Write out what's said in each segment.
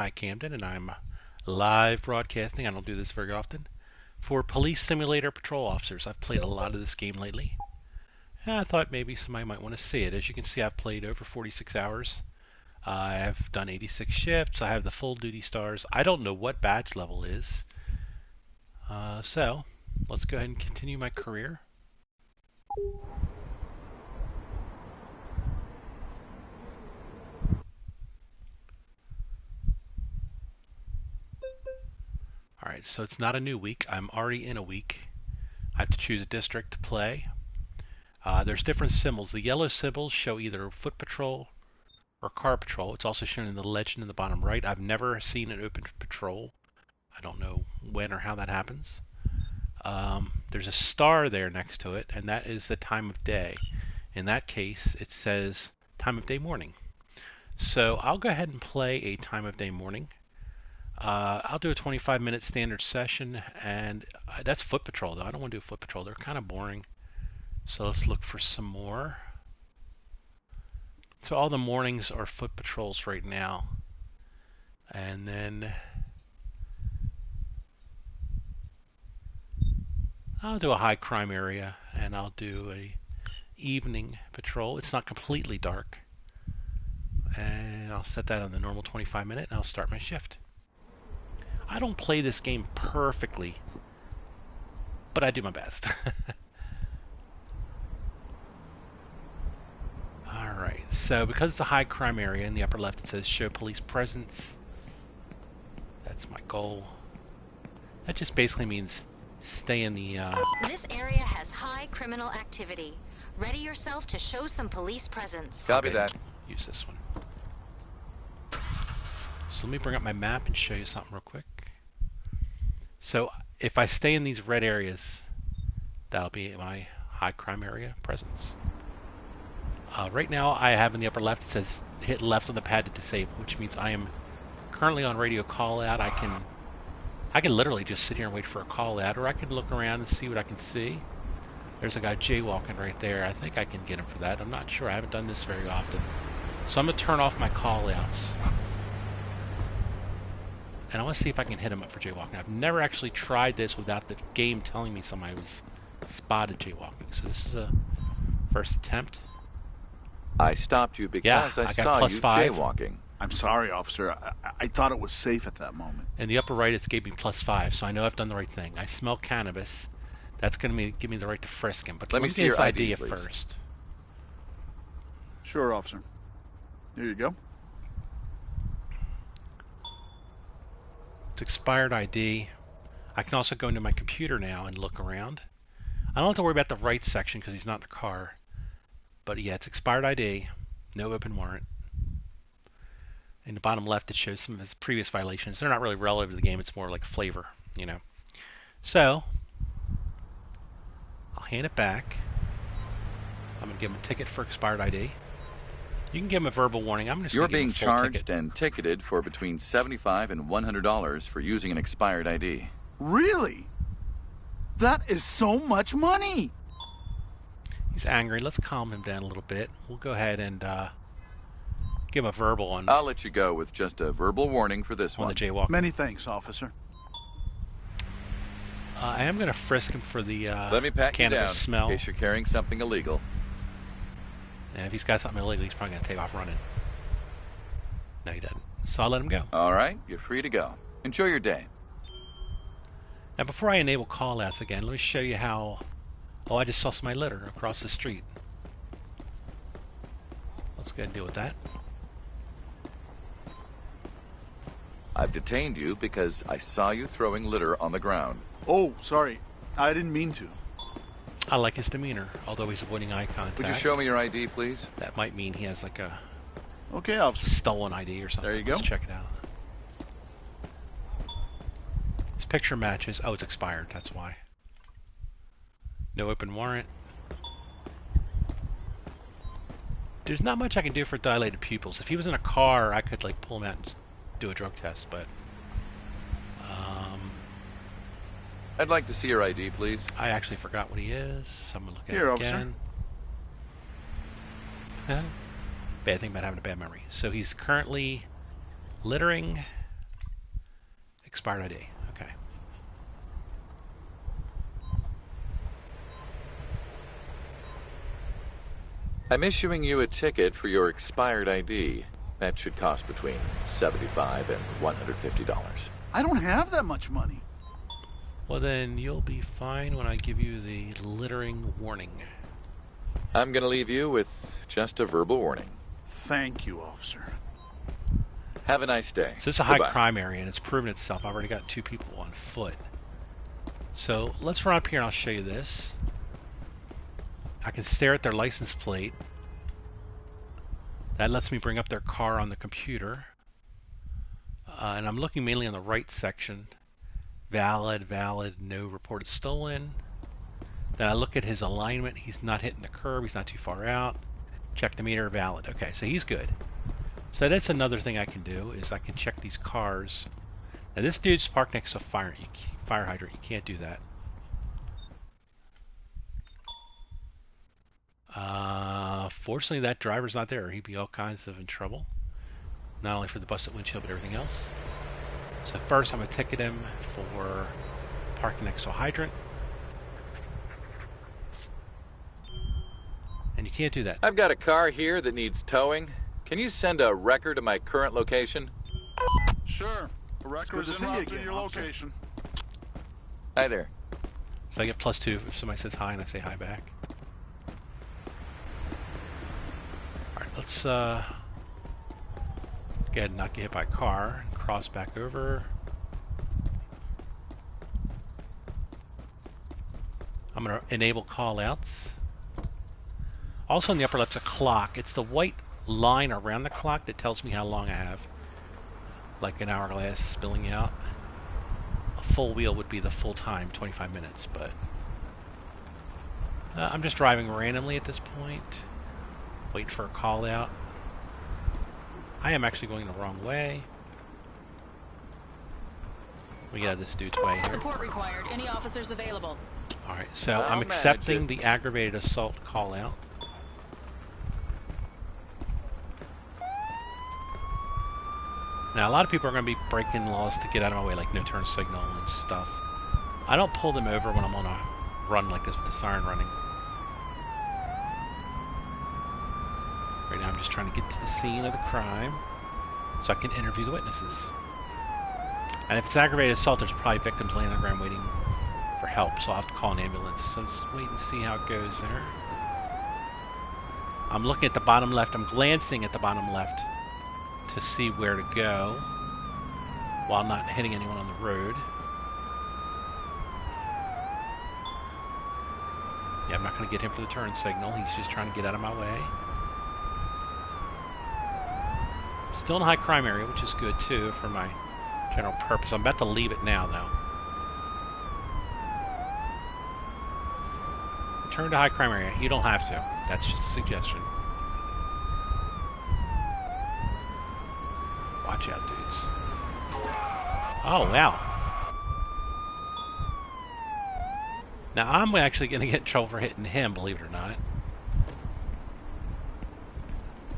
Hi, Camden, and I'm live broadcasting. I don't do this very often. For Police Simulator Patrol Officers, I've played a lot of this game lately. And I thought maybe somebody might want to see it. As you can see, I've played over 46 hours. I have done 86 shifts. I have the full duty stars. I don't know what badge level is. So, let's go ahead and continue my career. Alright, so it's not a new week. I'm already in a week. I have to choose a district to play. There's different symbols. The yellow symbols show either foot patrol or car patrol. It's also shown in the legend in the bottom right. I've never seen an open patrol. I don't know when or how that happens. There's a star there next to it, and that is the time of day. In that case, it says time of day morning. So I'll go ahead and play a time of day morning. I'll do a 25-minute standard session, and that's foot patrol, though. I don't want to do foot patrol. They're kind of boring. So let's look for some more. So all the mornings are foot patrols right now. And then I'll do a high crime area, and I'll do a evening patrol. It's not completely dark. And I'll set that on the normal 25-minute, and I'll start my shift. I don't play this game perfectly, but I do my best. Alright, so because it's a high crime area, in the upper left it says show police presence. That's my goal. That just basically means stay in the... This area has high criminal activity. Ready yourself to show some police presence. Copy that. Use this one. So let me bring up my map and show you something real quick. So if I stay in these red areas, that'll be my high crime area presence. Right now I have in the upper left, it says hit left on the pad to disable, which means I am currently on radio call out. I can literally just sit here and wait for a call out, or I can look around and see what I can see. There's a guy jaywalking right there. I think I can get him for that. I'm not sure. I haven't done this very often. So I'm going to turn off my call outs. And I want to see if I can hit him up for jaywalking. I've never actually tried this without the game telling me somebody was spotted jaywalking. So this is a first attempt. I stopped you because I saw you jaywalking. I'm sorry, officer. I thought it was safe at that moment. In the upper right, it's gave me +5, so I know I've done the right thing. I smell cannabis. That's going to give me the right to frisk him. But let me see your ID first. Sure, officer. Here you go. It's expired ID. I can also go into my computer now and look around. I don't have to worry about the right section because he's not in the car. But yeah, it's expired ID. No open warrant. In the bottom left, it shows some of his previous violations. They're not really relevant to the game. It's more like flavor, you know. So, I'll hand it back. I'm going to give him a ticket for expired ID. You can give him a verbal warning. I'm just You're going to give him being a full charged ticket. and ticketed for between $75 and $100 for using an expired ID. Really? That is so much money! He's angry. Let's calm him down a little bit. We'll go ahead and give him a verbal on. I'll let you go with just a verbal warning for this on one. the jaywalk. Many thanks, officer. I am going to frisk him for the let me pat you cannabis down smell. in case you're carrying something illegal. And if he's got something illegal, he's probably going to take off running. No, he doesn't. So I'll let him go. All right, you're free to go. Enjoy your day. Now, before I enable call-outs again, let me show you how... Oh, I just saw somebody litter across the street. Let's go ahead and deal with that. I've detained you because I saw you throwing litter on the ground. Oh, sorry. I didn't mean to. I like his demeanor, although he's avoiding eye contact. Would you show me your ID, please? That might mean he has like a Okay, officer. stolen ID or something. There you go. Let's check it out. His picture matches. Oh, it's expired. That's why. No open warrant. There's not much I can do for dilated pupils. If he was in a car, I could like pull him out and do a drug test, but I'd like to see your ID, please. I actually forgot what he is. So I'm gonna look at Here, it officer. again. Bad thing about having a bad memory. So he's currently littering Expired ID. Okay. I'm issuing you a ticket for your expired ID. That should cost between $75 and $150. I don't have that much money. Well, then you'll be fine when I give you the littering warning. I'm gonna leave you with just a verbal warning. Thank you, officer. Have a nice day. So this is a Goodbye. high crime area, and it's proven itself. I've already got 2 people on foot. So let's run up here and I'll show you this. I can stare at their license plate. That lets me bring up their car on the computer. And I'm looking mainly on the right section. Valid, valid, no reported stolen. Then I look at his alignment. He's not hitting the curb. He's not too far out. Check the meter, valid. Okay, so he's good. So that's another thing I can do, is I can check these cars. Now this dude's parked next to a fire hydrant. You can't do that. Fortunately, that driver's not there. He'd be all kinds of in trouble. Not only for the busted windshield, but everything else. So first, I'm going to ticket him for parking next to a hydrant. And you can't do that. I've got a car here that needs towing. Can you send a record to my current location? Sure. The record to is see you in again, your officer. location. Hi there. So I get +2 if somebody says hi and I say hi back. Alright, let's go ahead and not get hit by a car and cross back over. I'm going to enable callouts. Also in the upper left's a clock. It's the white line around the clock that tells me how long I have. Like an hourglass spilling out. A full wheel would be the full time, 25 minutes, but I'm just driving randomly at this point. Wait for a call out. I am actually going the wrong way. We got this dude's way here. Support required. Any officers available? Alright, so I'll I'm manage accepting it. the aggravated assault call out. Now, a lot of people are going to be breaking laws to get out of my way, like no turn signal and stuff. I don't pull them over when I'm on a run like this with the siren running. Right now, I'm just trying to get to the scene of the crime so I can interview the witnesses. And if it's aggravated assault, there's probably victims laying on the ground waiting for help, so I'll have to call an ambulance. So just wait and see how it goes there. I'm looking at the bottom left. I'm glancing at the bottom left to see where to go while not hitting anyone on the road. Yeah, I'm not going to get him for the turn signal. He's just trying to get out of my way. Still in a high crime area, which is good too for my general purpose. I'm about to leave it now, though. Return to high crime area. You don't have to. That's just a suggestion. Watch out, dudes. Oh, wow. Now, I'm actually going to get in trouble for hitting him, believe it or not.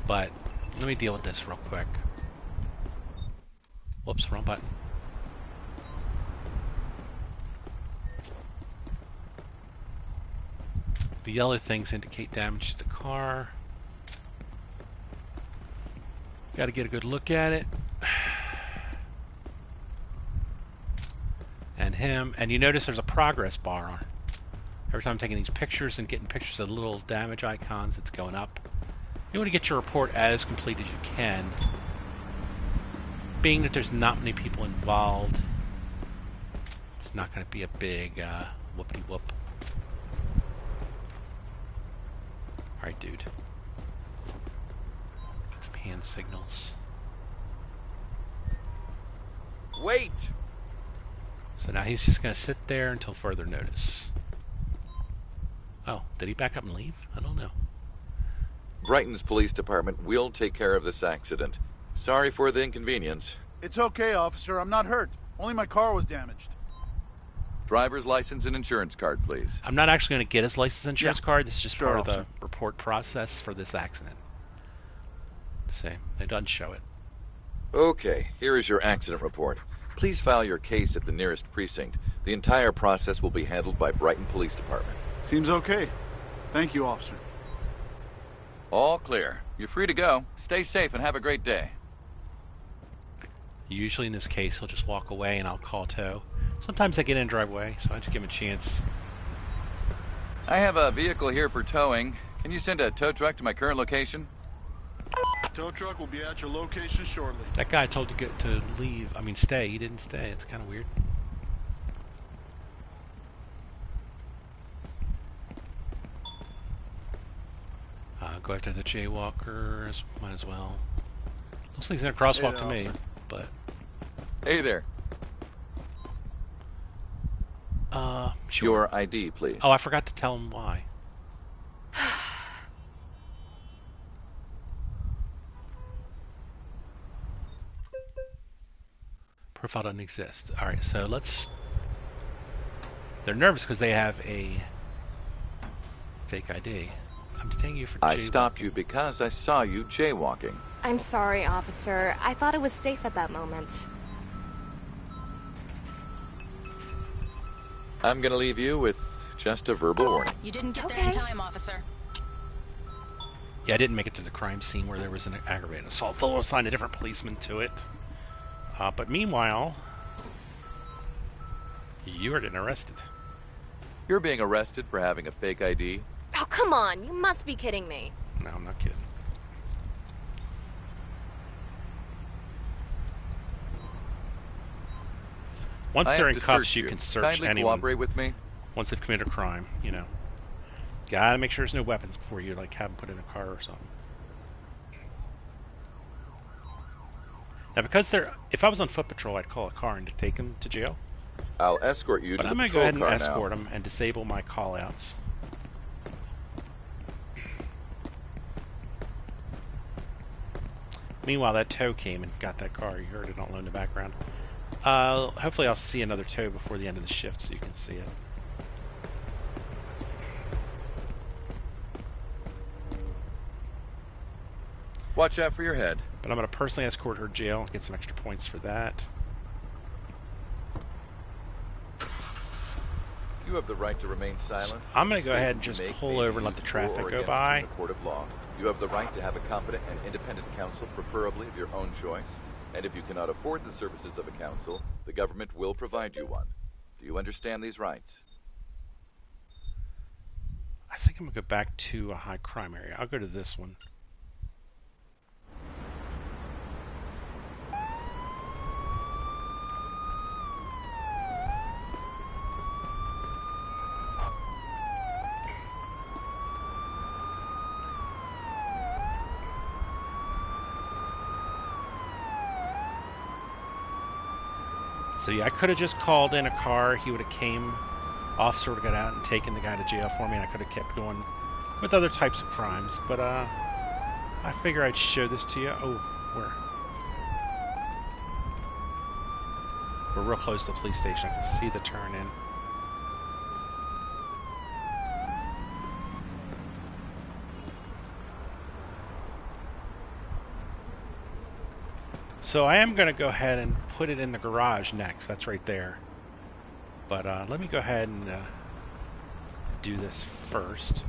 But, let me deal with this real quick. Whoops, wrong button. The yellow things indicate damage to the car. Got to get a good look at it. And him. And you notice there's a progress bar on. Every time I'm taking these pictures and getting pictures of little damage icons, it's going up. You want to get your report as complete as you can. Being that there's not many people involved, it's not going to be a big whoop-de-whoop. Alright, dude. Got some hand signals. Wait! So now he's just going to sit there until further notice. Oh, did he back up and leave? I don't know. Brighton's police department will take care of this accident. Sorry for the inconvenience. It's okay, officer. I'm not hurt. Only my car was damaged. Driver's license and insurance card, please. I'm not actually going to get his license and insurance Yeah. card. This is just Sure, part of the officer. report process for this accident. See, it doesn't show it. Okay, here is your accident report. Please file your case at the nearest precinct. The entire process will be handled by Brighton Police Department. Seems okay. Thank you, officer. All clear. You're free to go. Stay safe and have a great day. Usually in this case, he'll just walk away and I'll call tow. Sometimes I get in and drive away, so I just give him a chance. I have a vehicle here for towing. Can you send a tow truck to my current location? Tow truck will be at your location shortly. That guy told to leave. I mean, stay. He didn't stay. It's kind of weird. Go after the jaywalkers. Might as well. Looks like he's in a crosswalk to me, but. Hey there. Sure. Your ID, please. Oh, I forgot to tell him why. Profile doesn't exist. Alright, so let's... They're nervous because they have a fake ID. I'm detaining you for jaywalking. I stopped you because I saw you jaywalking. I'm sorry, officer. I thought it was safe at that moment. I'm gonna leave you with just a verbal warning. You didn't get there in time, officer. Yeah, I didn't make it to the crime scene where there was an aggravated assault. They'll assign a different policeman to it. But meanwhile, you are getting arrested. You're being arrested for having a fake ID. Oh, come on. You must be kidding me. No, I'm not kidding. Once they're in cuffs, you can search Kindly anyone. Cooperate with me. Once they've committed a crime, you know. Gotta make sure there's no weapons before you, like, have them put in a car or something. Now, because they're... If I was on foot patrol, I'd call a car and take them to jail. I'll escort you But to I'm the going to go ahead and patrol car escort now. them and disable my call-outs. Meanwhile, that tow came and got that car. You heard it all in the background. Hopefully I'll see another tow before the end of the shift so you can see it. Watch out for your head. But I'm going to personally escort her to jail, get some extra points for that. You have the right to remain silent. I'm going to go ahead and Statements you just make pull may be over and let the used for or traffic go against you by. in the court of law. You have the right to have a competent and independent counsel, preferably of your own choice. And if you cannot afford the services of a counsel, the government will provide you one. Do you understand these rights? I think I'm going to go back to a high crime area. I'll go to this one. So yeah, I could have just called in a car. He would have came, officer would have got out and taken the guy to jail for me, and I could have kept going with other types of crimes. But I figure I'd show this to you. Oh, where? We're real close to the police station. I can see the turn in. So I am going to go ahead and put it in the garage next. That's right there. But let me go ahead and do this first.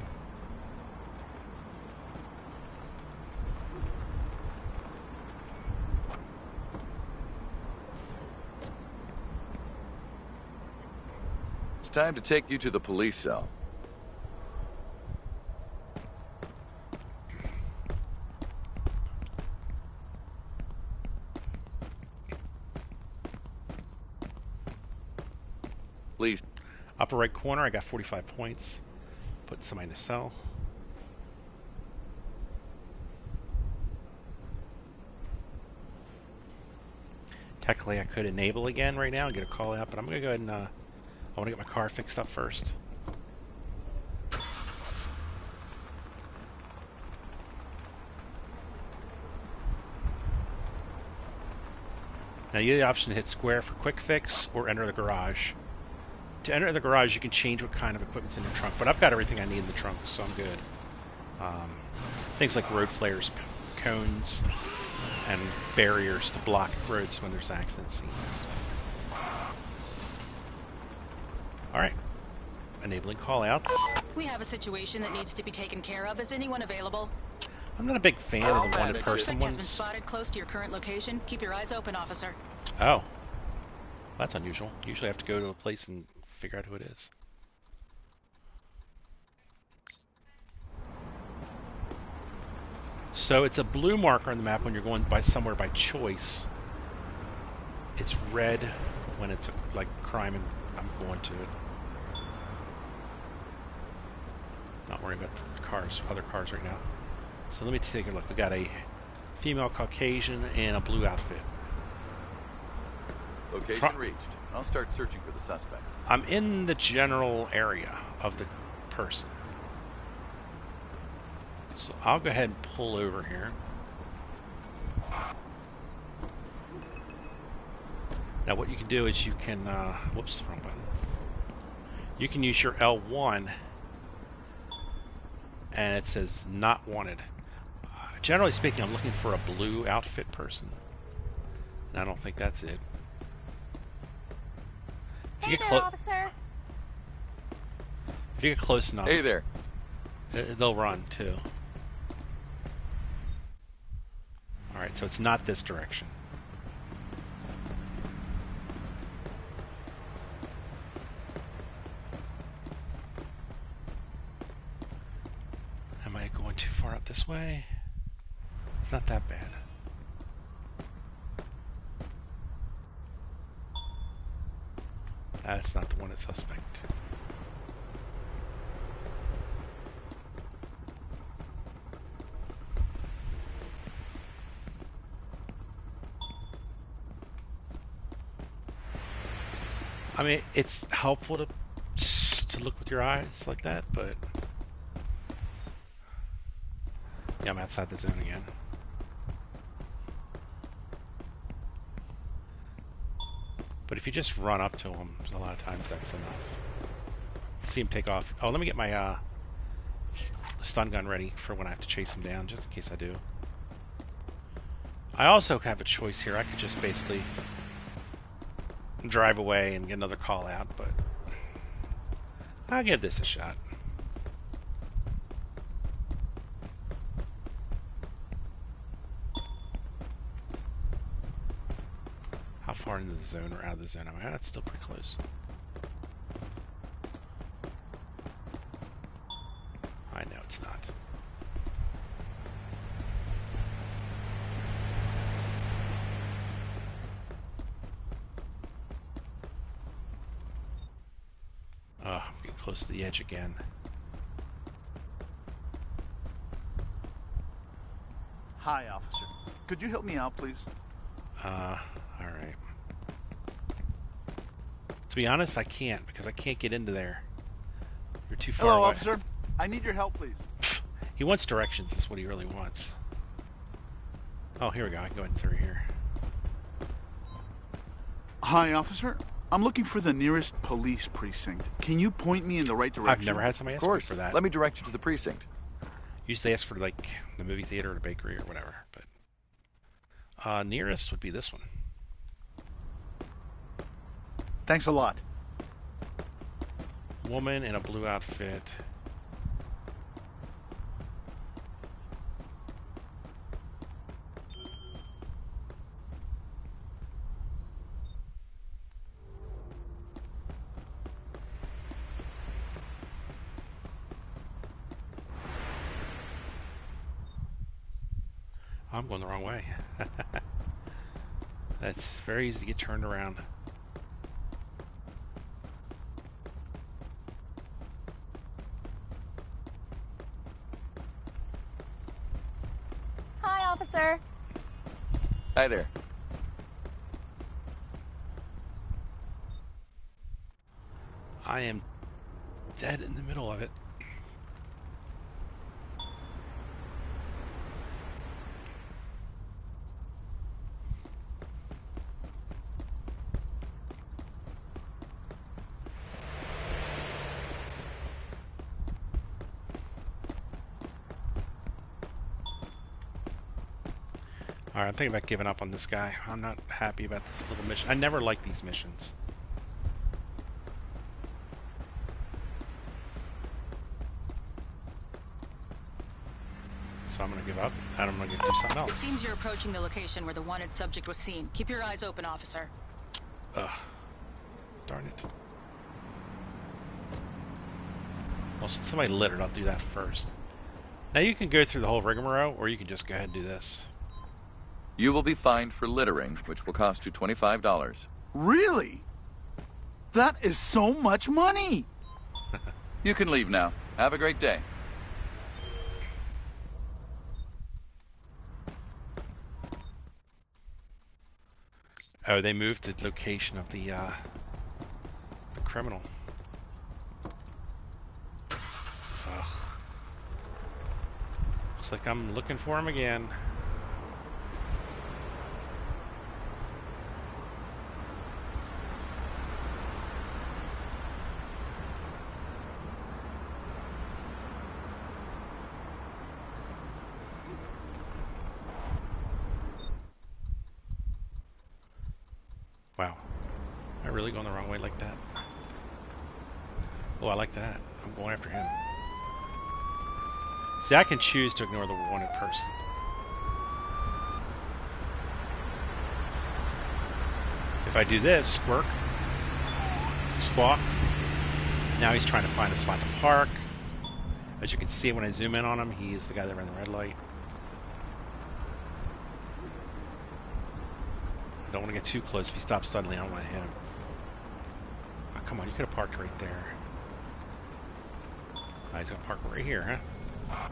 It's time to take you to the police cell. Please. Upper right corner, I got 45 points. Put somebody in the cell. Technically, I could enable again right now and get a call out, but I'm going to go ahead and I want to get my car fixed up first. Now you have the option to hit square for quick fix or enter the garage. To enter the garage, you can change what kind of equipment's in your trunk, but I've got everything I need in the trunk, so I'm good. Things like road flares, cones, and barriers to block roads when there's accident scenes and stuff. Alright. Enabling callouts. We have a situation that needs to be taken care of. Is anyone available? I'm not a big fan of the one-person Suspect has been ones. spotted close to your current location. Keep your eyes open, officer. Oh. That's unusual. Usually I have to go to a place and figure out who it is. So it's a blue marker on the map when you're going by somewhere by choice. It's red when it's like crime and I'm going to it. Not worrying about the cars, other cars right now. So let me take a look. We got a female Caucasian and a blue outfit. Location reached. I'll start searching for the suspect. I'm in the general area of the person. So I'll go ahead and pull over here. Now what you can do is you can, whoops, wrong button. You can use your L1 and it says not wanted. Generally speaking, I'm looking for a blue outfit person. And I don't think that's it. If you Hey get there, officer. If you get close enough, Hey there. they'll run too. Alright, so it's not this direction. Am I going too far out this way? It's not that bad. That's not the one that's suspect. I mean, it's helpful to look with your eyes like that, but yeah, I'm outside the zone again. But if you just run up to him, a lot of times that's enough. See him take off. Oh, let me get my stun gun ready for when I have to chase him down, just in case I do. I also have a choice here. I could just basically drive away and get another call out, but I'll give this a shot. How far into the zone or out of the zone am I? That's still pretty close. I know it's not. Oh, I'm getting close to the edge again. Hi, officer. Could you help me out, please? Alright. To be honest, I can't, because I can't get into there. You're too far Hello, away. officer. I need your help, please. He wants directions, is what he really wants. Oh, here we go. I can go in through here. Hi, officer. I'm looking for the nearest police precinct. Can you point me in the right direction? I've never had somebody Of ask me course. for that. Let me direct you to the precinct. Usually ask for, like, the movie theater or the bakery or whatever, but... nearest would be this one. Thanks a lot. Woman in a blue outfit. I'm going the wrong way. That's very easy to get turned around. Hi, officer. Hi there. I am dead in the middle of it. Alright, I'm thinking about giving up on this guy. I'm not happy about this little mission. I never like these missions. So I'm gonna give up, and I'm gonna do something else. It seems you're approaching the location where the wanted subject was seen. Keep your eyes open, officer. Ugh. Darn it. Well, since somebody littered, I'll do that first. Now you can go through the whole rigmarole, or you can just go ahead and do this. You will be fined for littering, which will cost you $25. Really? That is so much money! You can leave now. Have a great day. Oh, they moved the location of the criminal. Ugh. Looks like I'm looking for him again. Wow. Am I really going the wrong way like that? Oh, I like that. I'm going after him. See, I can choose to ignore the wanted person. If I do this, squirk, squawk, now he's trying to find a spot to park. As you can see when I zoom in on him, he is the guy that ran the red light. Don't want to get too close. If he stops suddenly, I don't want to hit him. Oh, come on, you could have parked right there. Oh, he's going to park right here, huh?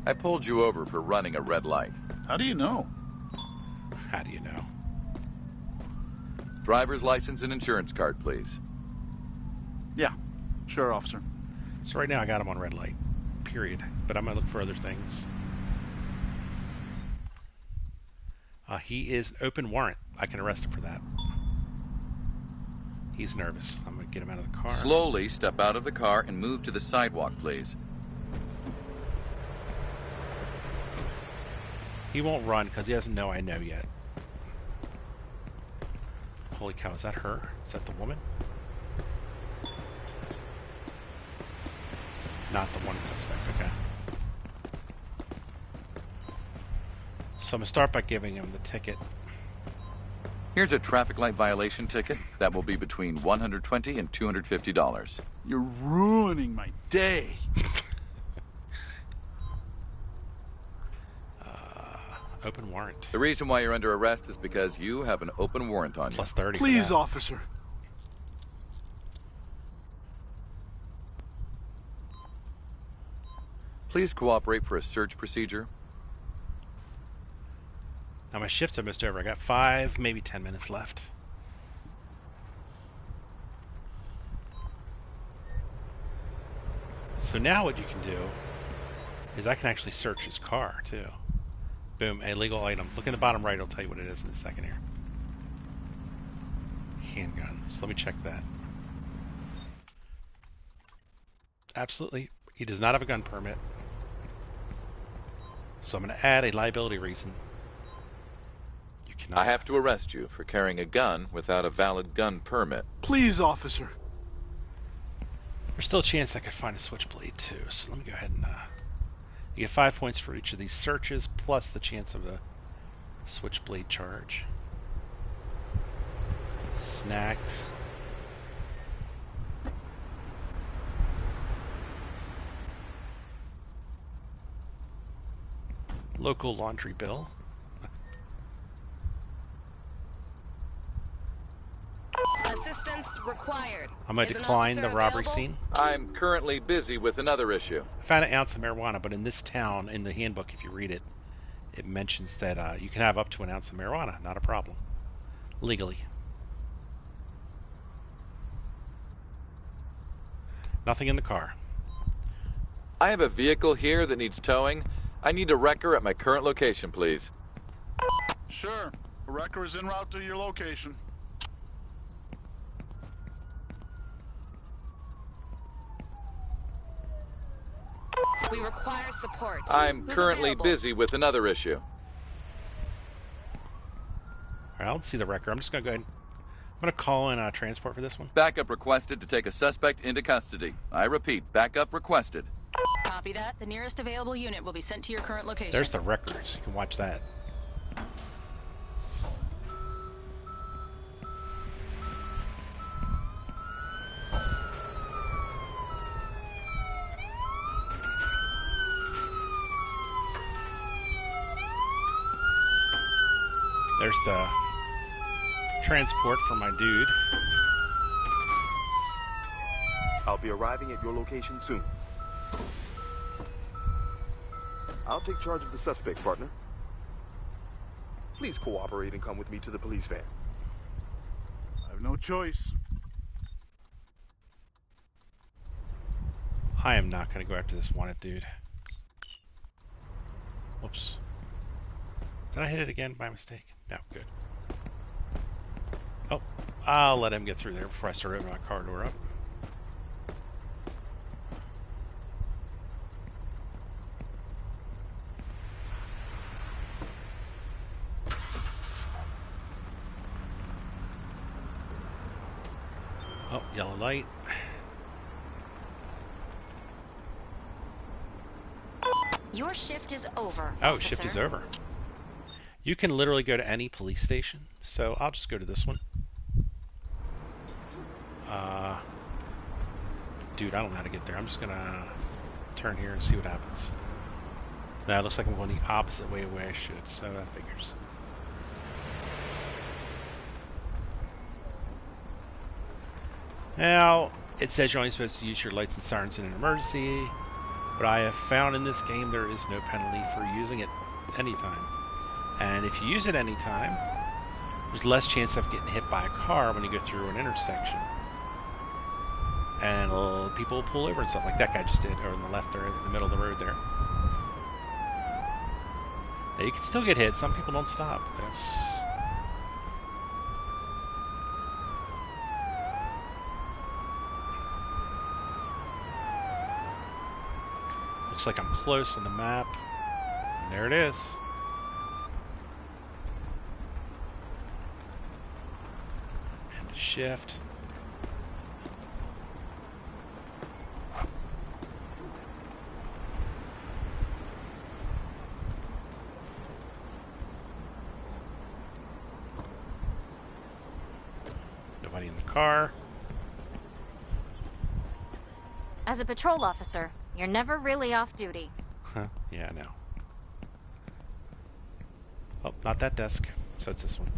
I pulled you over for running a red light. How do you know? How do you know? Driver's license and insurance card, please. Yeah, sure, officer. So right now I got him on red light, period. But I'm going to look for other things. He is open warrant. I can arrest him for that. He's nervous. I'm going to get him out of the car. Slowly step out of the car and move to the sidewalk, please. He won't run because he doesn't know I know yet. Holy cow, is that her? Is that the woman? Not the wanted suspect, okay. So I'm going to start by giving him the ticket. Here's a traffic light violation ticket. That will be between $120 and $250. You're ruining my day. Open warrant. The reason why you're under arrest is because you have an open warrant on you. Plus 30. Please, officer. Please cooperate for a search procedure. Now my shift's almost over. I got 5, maybe 10 minutes left. So now what you can do is I can actually search his car too. Boom, a legal item. Look in the bottom right, it'll tell you what it is in a second here. Handguns. Let me check that. Absolutely. He does not have a gun permit. So I'm going to add a liability reason. You cannot. I have to arrest you for carrying a gun without a valid gun permit. Please, officer. There's still a chance I could find a switchblade too, so let me go ahead and you get 5 points for each of these searches, plus the chance of a switchblade charge. Snacks. Local laundry bill. Assistance required. I'm going to decline the robbery scene. I'm currently busy with another issue. I found an ounce of marijuana, but in this town, in the handbook, if you read it, it mentions that you can have up to an ounce of marijuana. Not a problem. Legally. Nothing in the car. I have a vehicle here that needs towing. I need a wrecker at my current location, please. Sure. A wrecker is en route to your location. We require support. I'm Who's currently available? busy with another issue. Alright, I don't see the record. I'm just gonna go ahead. I'm gonna call in transport for this one. Backup requested to take a suspect into custody. I repeat, backup requested. Copy that. The nearest available unit will be sent to your current location. There's the records. You can watch that. There's the transport for my dude. I'll be arriving at your location soon. I'll take charge of the suspect, partner. Please cooperate and come with me to the police van. I have no choice. I am not going to go after this wanted dude. Whoops. Did I hit it again by mistake? No, good. Oh, I'll let him get through there before I start opening my car door up. Oh, yellow light. Your shift is over. Oh, officer. shift is over. You can literally go to any police station, so I'll just go to this one. Dude, I don't know how to get there. I'm just gonna turn here and see what happens. Now it looks like I'm going the opposite way I should, so that figures. Now, it says you're only supposed to use your lights and sirens in an emergency, but I have found in this game there is no penalty for using it anytime. And if you use it anytime, there's less chance of getting hit by a car when you go through an intersection. And people will pull over and stuff like that guy just did, or on the left there, in the middle of the road there. Now, you can still get hit. Some people don't stop. Looks like I'm close on the map. And there it is. And shift. Nobody in the car. As a patrol officer, you're never really off duty. Huh, yeah, I know. Oh, not that desk. So it's this one.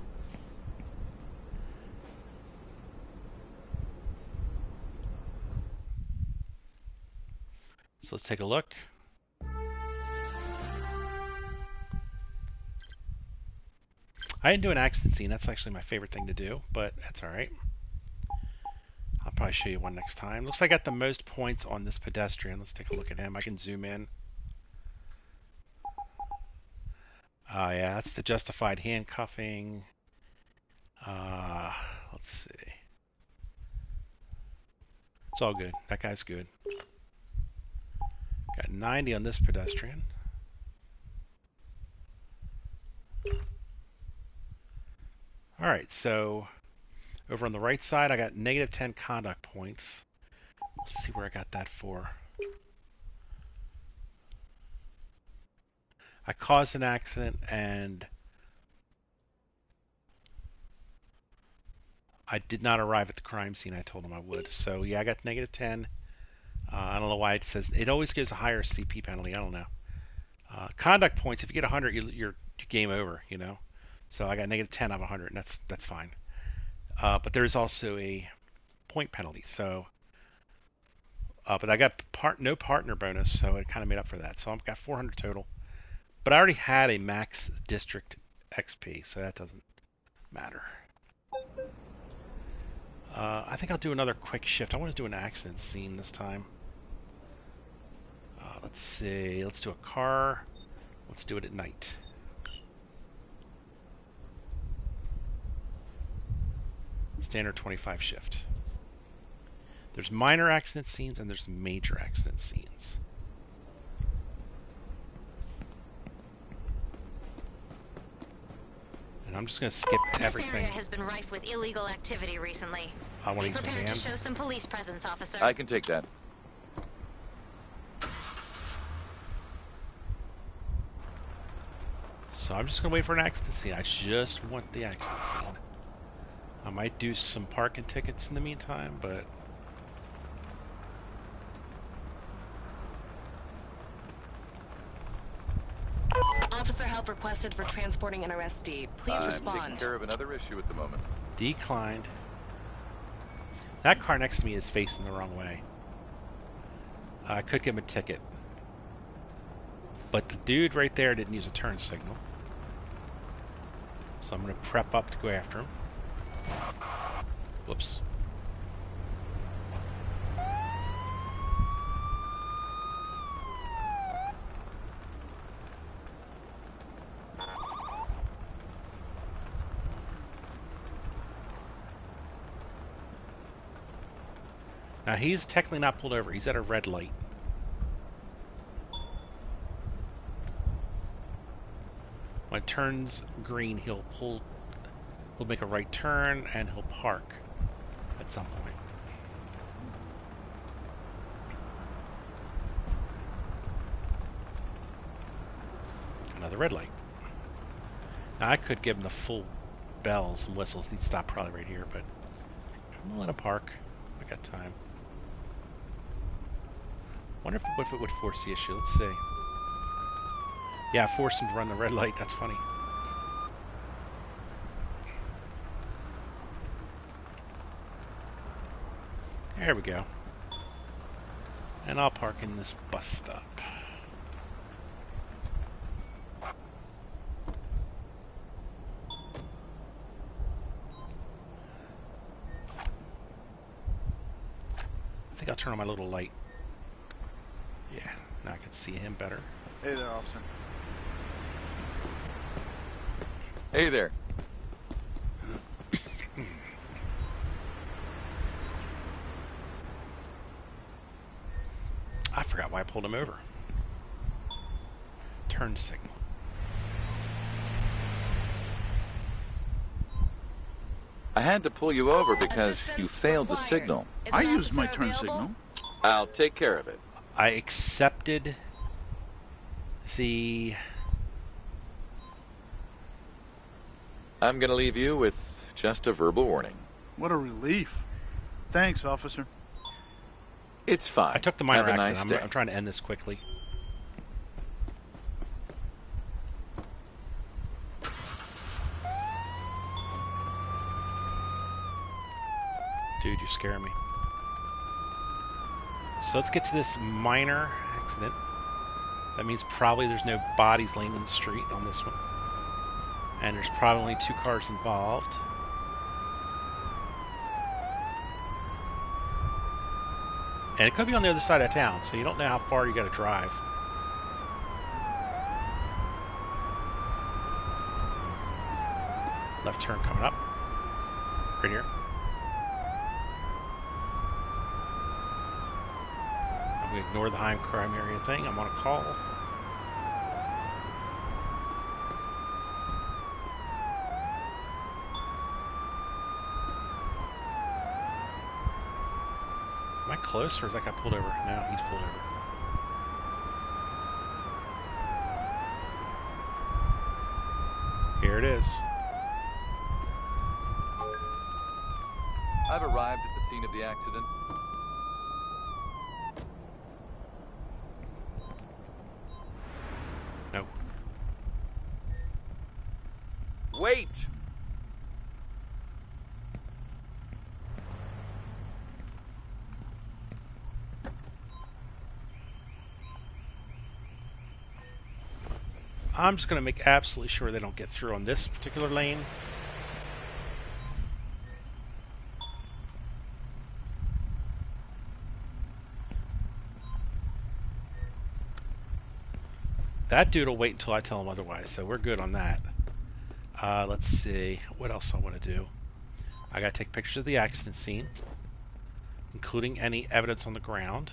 So let's take a look. I didn't do an accident scene. That's actually my favorite thing to do, but that's alright. I'll probably show you one next time. Looks like I got the most points on this pedestrian. Let's take a look at him. I can zoom in. Yeah, that's the justified handcuffing. Let's see. It's all good. That guy's good. Got 90 on this pedestrian. Alright, so over on the right side, I got negative 10 conduct points. Let's see where I got that for. I caused an accident and I did not arrive at the crime scene. I told him I would. So yeah, I got negative 10. I don't know why it says it always gives a higher CP penalty. I don't know. Conduct points. If you get 100, you're game over. You know. So I got negative 10 out of 100, and that's fine. But there's also a point penalty. So, but I got no partner bonus, so it kind of made up for that. So I've got 400 total. But I already had a max district XP, so that doesn't matter. I think I'll do another quick shift. I want to do an accident scene this time. Let's see. Let's do a car. Let's do it at night. Standard 25 shift. There's minor accident scenes and there's major accident scenes. And I'm just gonna skip This everything. area has been rife with illegal activity recently. I want Be to use my prepared to hand. show some police presence, officer. I can take that. So I'm just gonna wait for an accident scene. I just want the accident scene. I might do some parking tickets in the meantime, but Officer help requested for transporting an arrestee. Please I'm respond. taking care of another issue at the moment. declined. That car next to me is facing the wrong way. I could give him a ticket. But the dude right there didn't use a turn signal. So I'm going to prep up to go after him. Whoops. Now he's technically not pulled over. He's at a red light. When it turns green, he'll make a right turn and he'll park at some point. Another red light. Now I could give him the full bells and whistles. He'd stop probably right here, but I'm gonna let him park. I got time. Wonder if it would force the issue. Let's see. Yeah, force him to run the red light. That's funny. There we go. And I'll park in this bus stop. I think I'll turn on my little light. Yeah, now I can see him better. Hey there, officer. Hey there. I forgot why I pulled him over. Turn signal. I had to pull you over because you failed to signal. Is I an used my officer turn available? signal. I'll take care of it. I accepted the... I'm gonna leave you with just a verbal warning. What a relief. Thanks, officer. It's fine. I took the minor Have a accident. nice day. I'm trying to end this quickly. Dude, you're scaring me. So let's get to this minor accident. That means probably there's no bodies laying in the street on this one. And there's probably only 2 cars involved. And it could be on the other side of town, so you don't know how far you gotta drive. Left turn coming up. Right here. I'm gonna ignore the high crime area thing. I'm on a call. Am I close, or is that guy pulled over? No, he's pulled over. Here it is. I've arrived at the scene of the accident. No. Wait! I'm just going to make absolutely sure they don't get through on this particular lane. That dude will wait until I tell him otherwise, so we're good on that. Let's see, what else I want to do. I got to take pictures of the accident scene, including any evidence on the ground.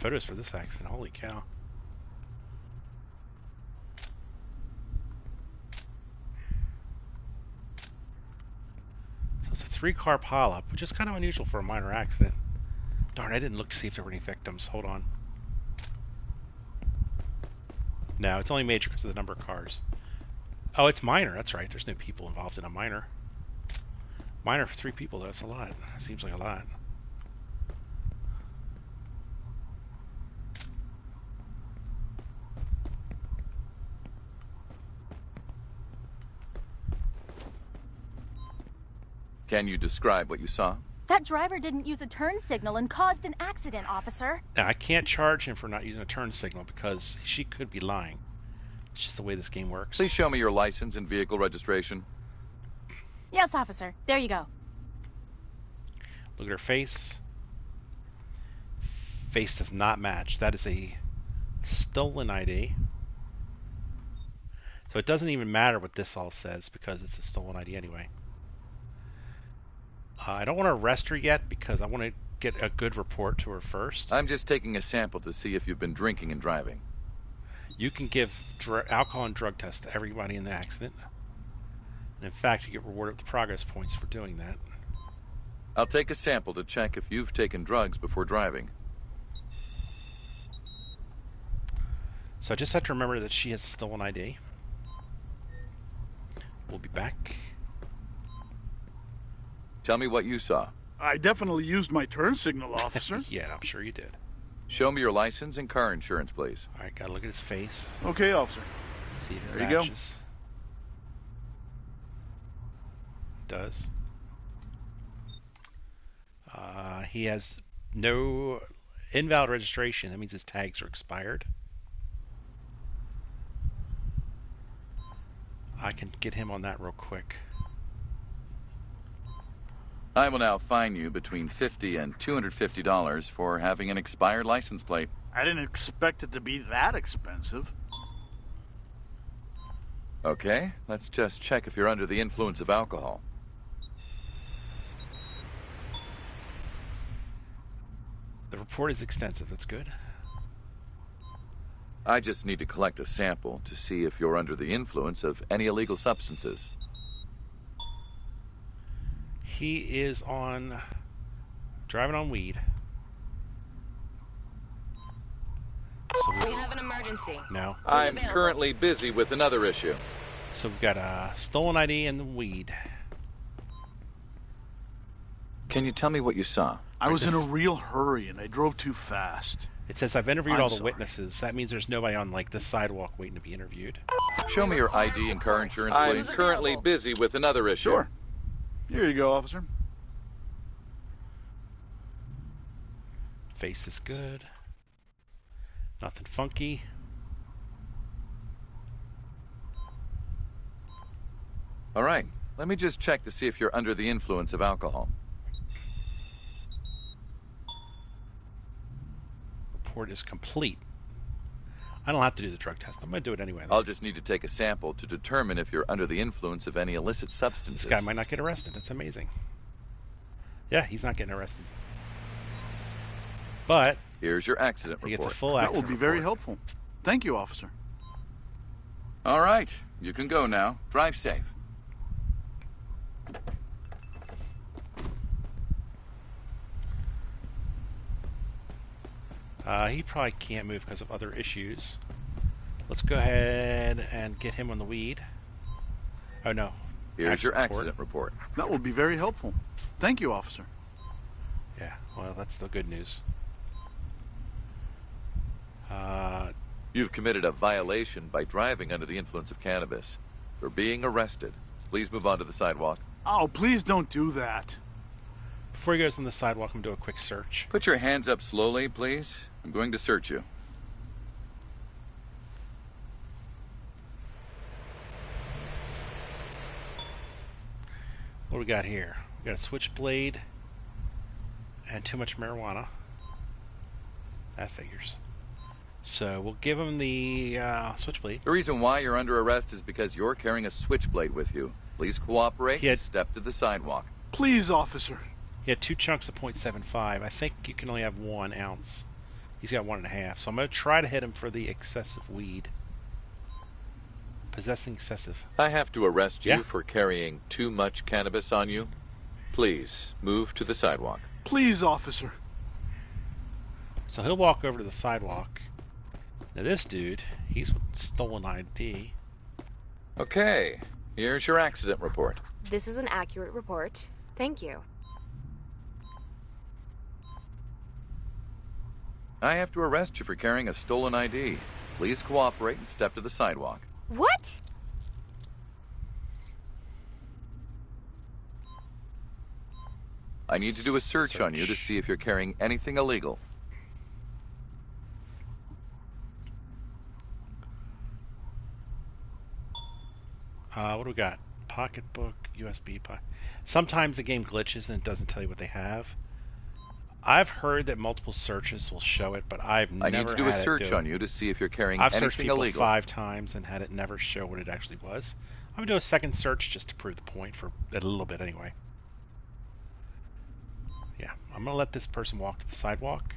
photos for this accident. Holy cow. So it's a 3-car pileup, which is kind of unusual for a minor accident. Darn, I didn't look to see if there were any victims. Hold on. No, it's only major because of the number of cars. Oh, it's minor. That's right. There's no people involved in a minor. Minor for 3 people, though. That's a lot. Seems like a lot. Can you describe what you saw? That driver didn't use a turn signal and caused an accident, officer. Now, I can't charge him for not using a turn signal because she could be lying. It's just the way this game works. Please show me your license and vehicle registration. Yes, officer. There you go. Look at her face. Face does not match. That is a stolen ID. So it doesn't even matter what this all says because it's a stolen ID anyway. I don't want to arrest her yet because I want to get a good report to her first. I'm just taking a sample to see if you've been drinking and driving. You can give alcohol and drug tests to everybody in the accident. And in fact, you get rewarded with progress points for doing that. I'll take a sample to check if you've taken drugs before driving. So I just have to remember that she has a stolen ID. We'll be back. Tell me what you saw. I definitely used my turn signal, officer. Yeah, I'm sure you did. Show me your license and car insurance, please. All right, gotta look at his face. Okay, officer. See if it There you go. matches. Does. He has no invalid registration. That means his tags are expired. I can get him on that real quick. I will now fine you between $50 and $250 for having an expired license plate. I didn't expect it to be that expensive. Okay, let's just check if you're under the influence of alcohol. The report is extensive. That's good. I just need to collect a sample to see if you're under the influence of any illegal substances. He is on driving on weed. So We have an emergency. no. I'm currently busy with another issue. So we've got a stolen ID and the weed. Can you tell me what you saw? I was in a real hurry and I drove too fast. It says I've interviewed I'm all the sorry. witnesses. That means there's nobody on like the sidewalk waiting to be interviewed. Show me your ID and car insurance, please. I'm currently busy with another issue. Sure. Here you go, officer. Face is good. Nothing funky. All right, let me just check to see if you're under the influence of alcohol. Report is complete. I don't have to do the drug test. I'm going to do it anyway. I'll just need to take a sample to determine if you're under the influence of any illicit substances. This guy might not get arrested. That's amazing. Yeah, he's not getting arrested. But Here's your accident he gets a report. full That accident will be very report. helpful. Thank you, officer. All right, you can go now. Drive safe. He probably can't move because of other issues. Let's go ahead and get him on the weed. Oh no. Here's your report. accident report. That will be very helpful. Thank you, officer. Yeah, well, that's the good news. You've committed a violation by driving under the influence of cannabis. You're being arrested. Please move on to the sidewalk. Oh, please don't do that. Before he goes on the sidewalk, I'm going to do a quick search. Put your hands up slowly, please. I'm going to search you. What do we got here? We got a switchblade and too much marijuana. That figures. So we'll give him the switchblade. The reason why you're under arrest is because you're carrying a switchblade with you. Please cooperate He had- and step to the sidewalk. Please, officer. He had 2 chunks of .75. I think you can only have 1 ounce. He's got 1.5, so I'm going to try to hit him for the excessive weed. Possessing excessive. I have to arrest you Yeah. for carrying too much cannabis on you. Please, move to the sidewalk. Please, officer. So he'll walk over to the sidewalk. Now this dude, he's with stolen ID. Okay, here's your accident report. This is an accurate report. Thank you. I have to arrest you for carrying a stolen ID. Please cooperate and step to the sidewalk. What? I need to do a search on you to see if you're carrying anything illegal. What do we got? Pocketbook, USB. Sometimes the game glitches and it doesn't tell you what they have. I've heard that multiple searches will show it, but I've never I need to do a had it search do on it. you to see if you're carrying I've searched anything people illegal. 5 times and had it never show what it actually was. I'm gonna do a second search just to prove the point for a little bit anyway. Yeah, I'm gonna let this person walk to the sidewalk.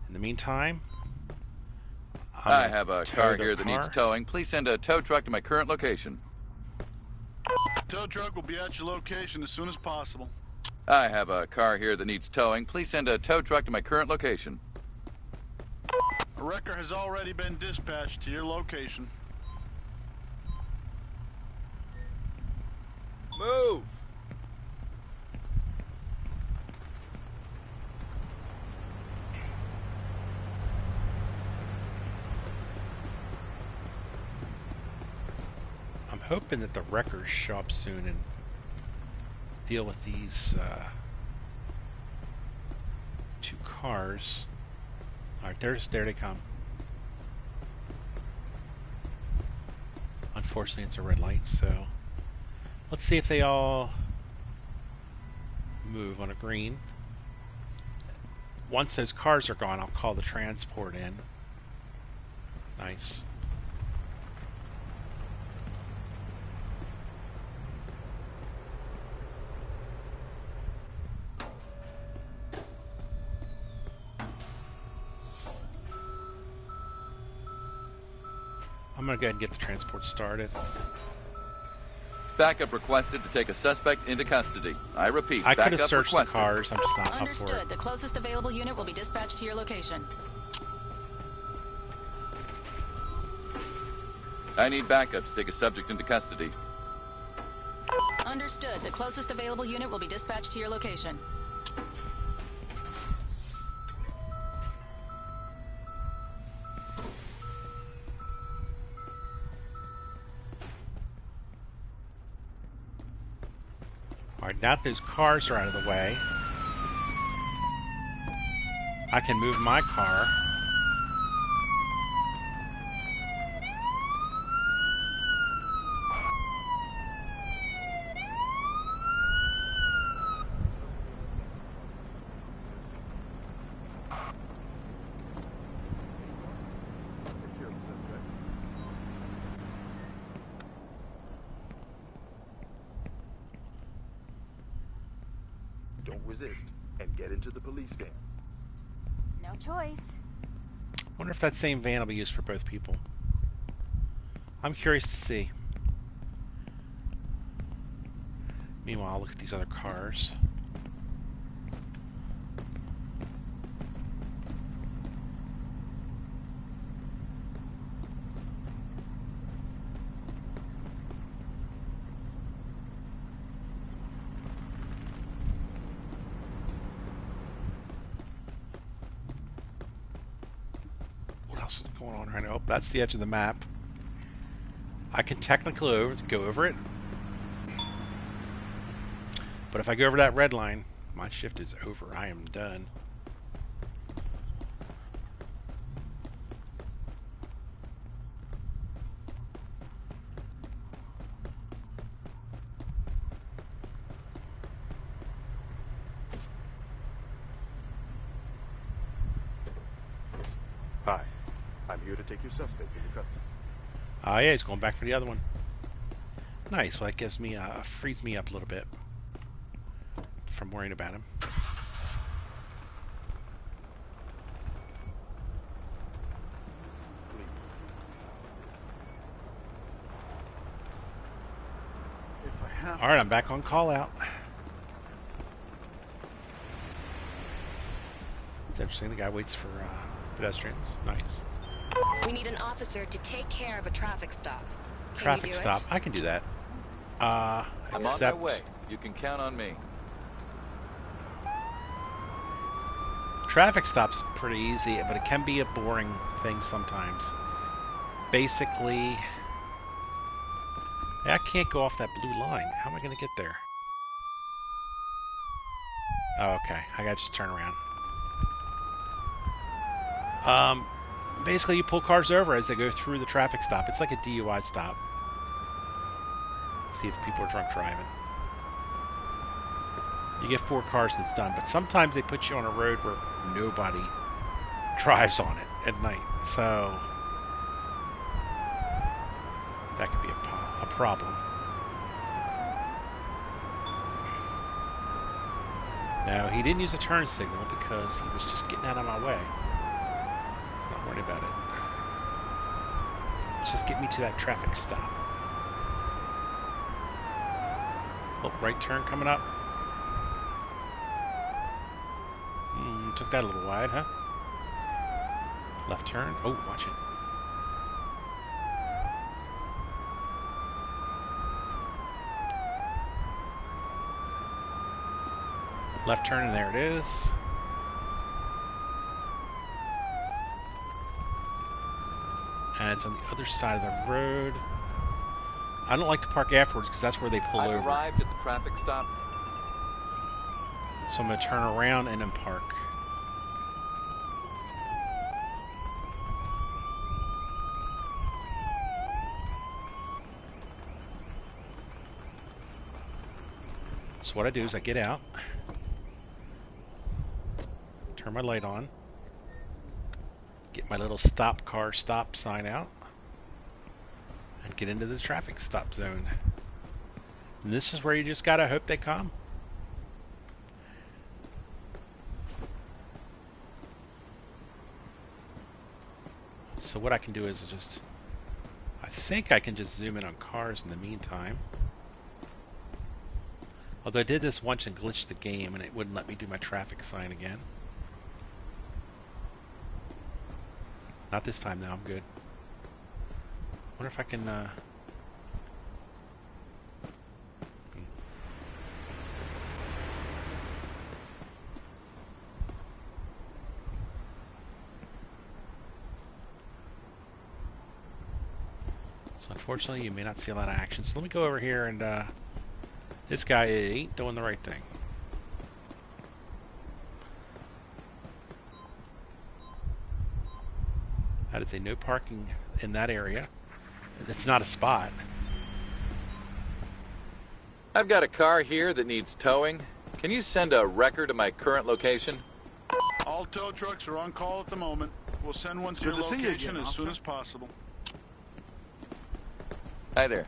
In the meantime, I have a car their here that needs towing. Please send a tow truck to my current location. Tow truck will be at your location as soon as possible. I have a car here that needs towing. Please send a tow truck to my current location. A wrecker has already been dispatched to your location. Move! I'm hoping that the wreckers show up soon and deal with these 2 cars. Alright, there they come. Unfortunately, it's a red light, so let's see if they all move on a green. Once those cars are gone, I'll call the transport in. Nice. I'm gonna go ahead and get the transport started. Backup requested to take a suspect into custody. I repeat, I could have backup searched the requested. cars, I'm just not up for Understood. it. The closest available unit will be dispatched to your location. I need backup to take a subject into custody. Understood. The closest available unit will be dispatched to your location. Alright, now that those cars are out of the way, I can move my car. Take care of the suspect. Don't resist and get into the police van. No choice. Wonder if that same van will be used for both people. I'm curious to see. Meanwhile, I'll look at these other cars. What else is going on right now? Oh, that's the edge of the map. I can technically go over it. But if I go over that red line, my shift is over. I am done. Hi. I'm here to take your suspect into custody. Oh yeah, he's going back for the other one. Nice. Well, that gives me frees me up a little bit from worrying about him. Alright, I'm back on call out. It's interesting, the guy waits for pedestrians. Nice. We need an officer to take care of a traffic stop. Traffic stop. I can do that. I'm on my Except way. You can count on me. traffic stops pretty easy, but it can be a boring thing sometimes. Basically, I can't go off that blue line. How am I going to get there? Oh, okay. I got to just turn around. Basically, you pull cars over as they go through the traffic stop. It's like a DUI stop. See if people are drunk driving. You get 4 cars and it's done. But sometimes they put you on a road where nobody drives on it at night. So that could be a problem. No, he didn't use a turn signal because he was just getting out of my way. Not worried about it. Let's just get me to that traffic stop. Oh, right turn coming up. Took that a little wide, huh? Left turn. Oh, watch it. Left turn, and there it is. And it's on the other side of the road. I don't like to park afterwards because that's where they pull over. I've arrived at the traffic stop. So I'm going to turn around and then park. So what I do is I get out, turn my light on, get my little stop car stop sign out, and get into the traffic stop zone. And this is where you just gotta hope they come. So what I can do is just, I think I can just zoom in on cars in the meantime. Although I did this once and glitched the game and it wouldn't let me do my traffic sign again. Not this time though, I'm good. Wonder if I can So unfortunately you may not see a lot of action. So let me go over here and this guy ain't doing the right thing. That is a no parking in that area. It's not a spot. I've got a car here that needs towing. Can you send a wrecker to my current location? All tow trucks are on call at the moment. We'll send one to your Good to see you location again, as soon officer. as possible. Hi there.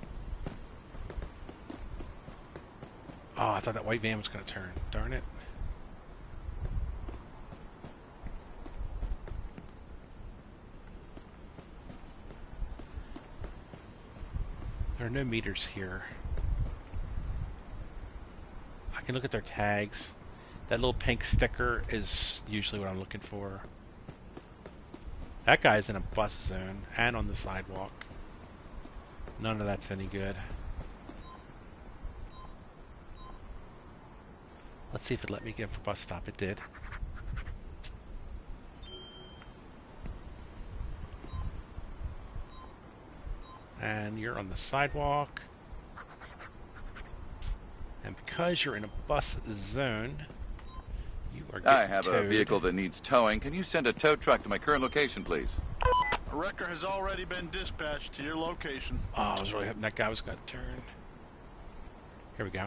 Oh, I thought that white van was going to turn. Darn it. There are no meters here. I can look at their tags. That little pink sticker is usually what I'm looking for. That guy's in a bus zone and on the sidewalk. None of that's any good. Let's see if it let me get for bus stop. It did. And you're on the sidewalk. And because you're in a bus zone, you are getting I have a vehicle that needs towing. Can you send a tow truck to my current location, please? A wrecker has already been dispatched to your location. Oh, I was really hoping that guy was going to turn. Here we go.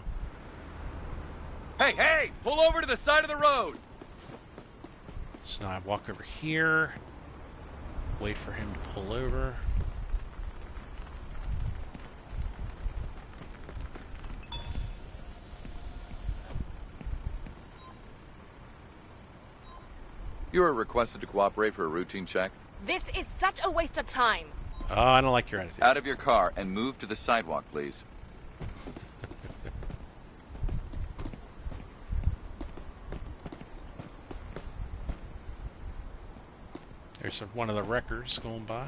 Hey, hey! Pull over to the side of the road! So now I walk over here, wait for him to pull over. You are requested to cooperate for a routine check. This is such a waste of time. Oh, I don't like your attitude. Out of your car and move to the sidewalk, please. There's one of the wreckers going by.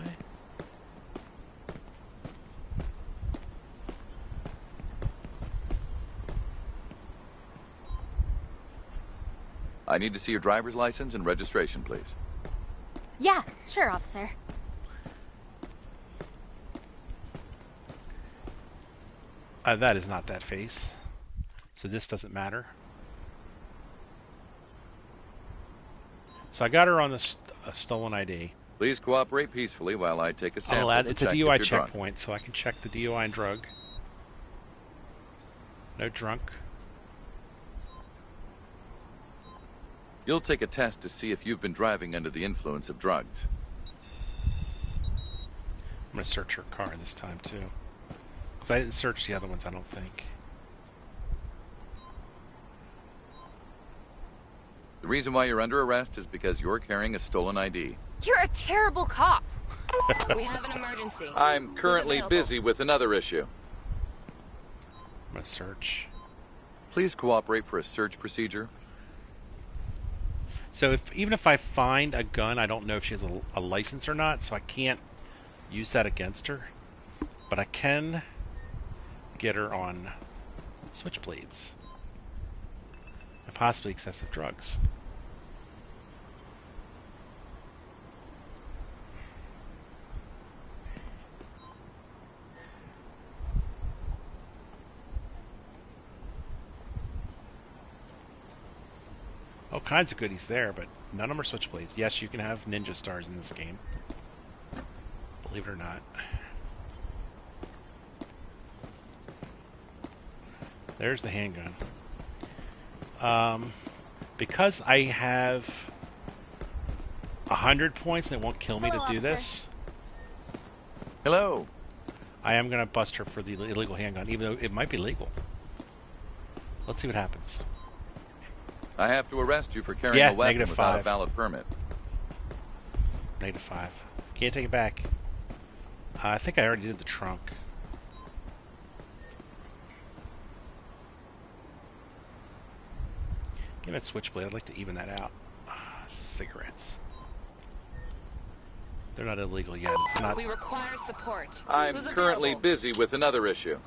I need to see your driver's license and registration, please. Yeah, sure, officer. That is not that face. So this doesn't matter. So I got her on a stolen ID. Please cooperate peacefully while I take a sample. It's a DUI checkpoint, so I can check the DUI and drug. No drunk. You'll take a test to see if you've been driving under the influence of drugs. I'm going to search her car this time, too. Because I didn't search the other ones, I don't think. The reason why you're under arrest is because you're carrying a stolen ID. You're a terrible cop. We have an emergency. I'm currently busy with another issue. I'm going to search. Please cooperate for a search procedure. So even if I find a gun, I don't know if she has a license or not, so I can't use that against her. But I can get her on switchblades. And possibly excessive drugs. All kinds of goodies there, but none of them are switchblades. Yes, you can have ninja stars in this game. Believe it or not. There's the handgun. Because I have 100 points and it won't kill me Hello, to do officer. this, Hello. I am going to bust her for the illegal handgun, even though it might be legal. Let's see what happens. I have to arrest you for carrying a weapon without a -5. valid permit. -5. Can't take it back. I think I already did the trunk. Give it a switchblade. I'd like to even that out. Cigarettes. They're not illegal yet. It's not. We require support. I'm Who's currently available? busy with another issue.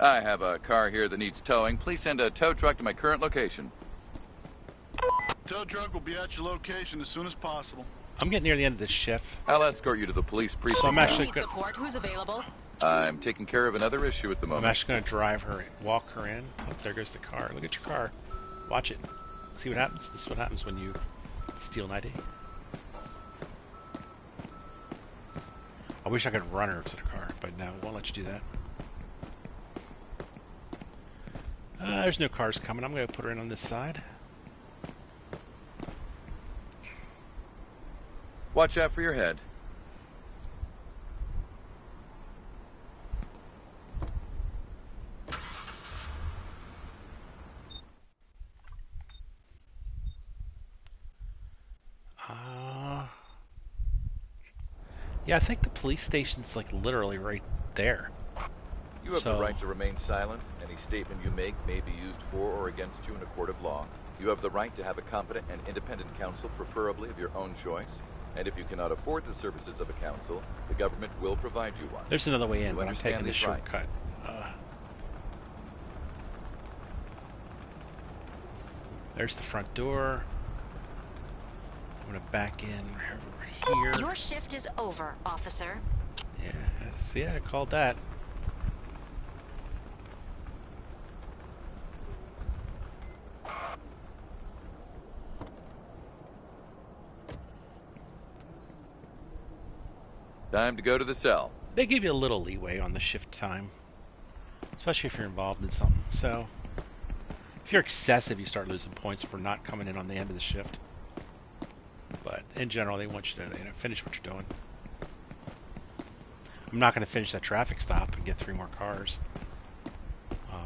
I have a car here that needs towing. Please send a tow truck to my current location. Tow truck will be at your location as soon as possible. I'm getting near the end of this shift. I'll escort you to the police precinct. So I'm now. actually Need go- support. Who's available? I'm taking care of another issue at the I'm moment. actually going to drive her, walk her in. Oh, there goes the car. Look at your car. Watch it. See what happens? This is what happens when you steal an ID. I wish I could run her to the car, but no, it won't let you do that. There's no cars coming. I'm going to put her in on this side. Watch out for your head. Yeah, I think the police station's like literally right there. You have So- the right to remain silent. Any statement you make may be used for or against you in a court of law. You have the right to have a competent and independent counsel, preferably of your own choice. And if you cannot afford the services of a counsel, the government will provide you one. There's another way in, You but I'm understand taking this these rights? shortcut. There's the front door. I'm going to back in over here. Your shift is over, officer. Yeah, see, I called that. Time to go to the cell. They give you a little leeway on the shift time, especially if you're involved in something. So, if you're excessive, you start losing points for not coming in on the end of the shift. But in general, they want you to finish what you're doing. I'm not going to finish that traffic stop and get 3 more cars.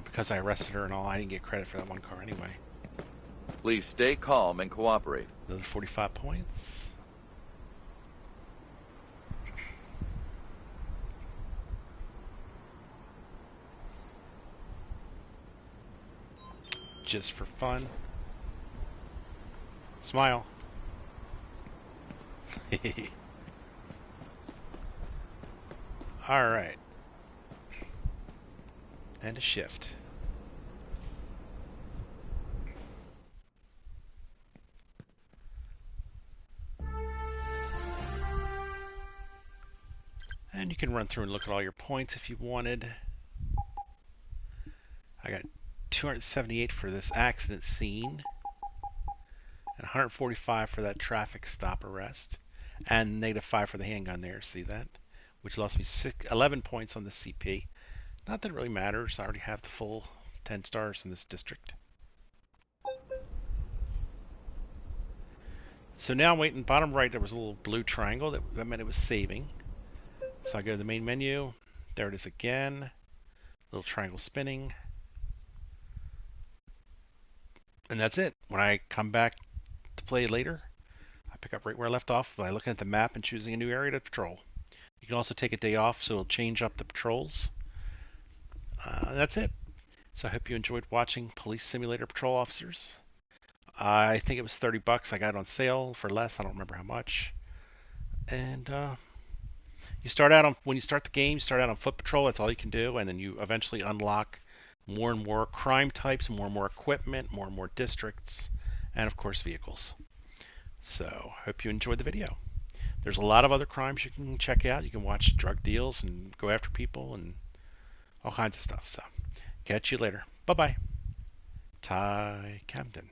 Because I arrested her and all, I didn't get credit for that 1 car anyway. Please stay calm and cooperate. Another 45 points. Just for fun. Smile. Alright. And a shift. And you can run through and look at all your points if you wanted. I got 278 for this accident scene. And 145 for that traffic stop arrest. And -5 for the handgun there, see that? Which lost me 11 points on the CP. Not that it really matters, I already have the full 10 stars in this district. So now I'm waiting, bottom right there was a little blue triangle, that meant it was saving. So I go to the main menu, there it is again, little triangle spinning. And that's it. When I come back to play later, I pick up right where I left off by looking at the map and choosing a new area to patrol. You can also take a day off, so it'll change up the patrols. That's it. So I hope you enjoyed watching Police Simulator Patrol Officers. I think it was $30. I got it on sale for less. I don't remember how much. And you start out on, when you start the game, you start out on foot patrol. That's all you can do, and then you eventually unlock more and more crime types, more and more equipment, more and more districts, and of course vehicles. So hope you enjoyed the video. There's a lot of other crimes you can check out. You can watch drug deals and go after people and all kinds of stuff. So catch you later. Bye-bye. Ty Camden.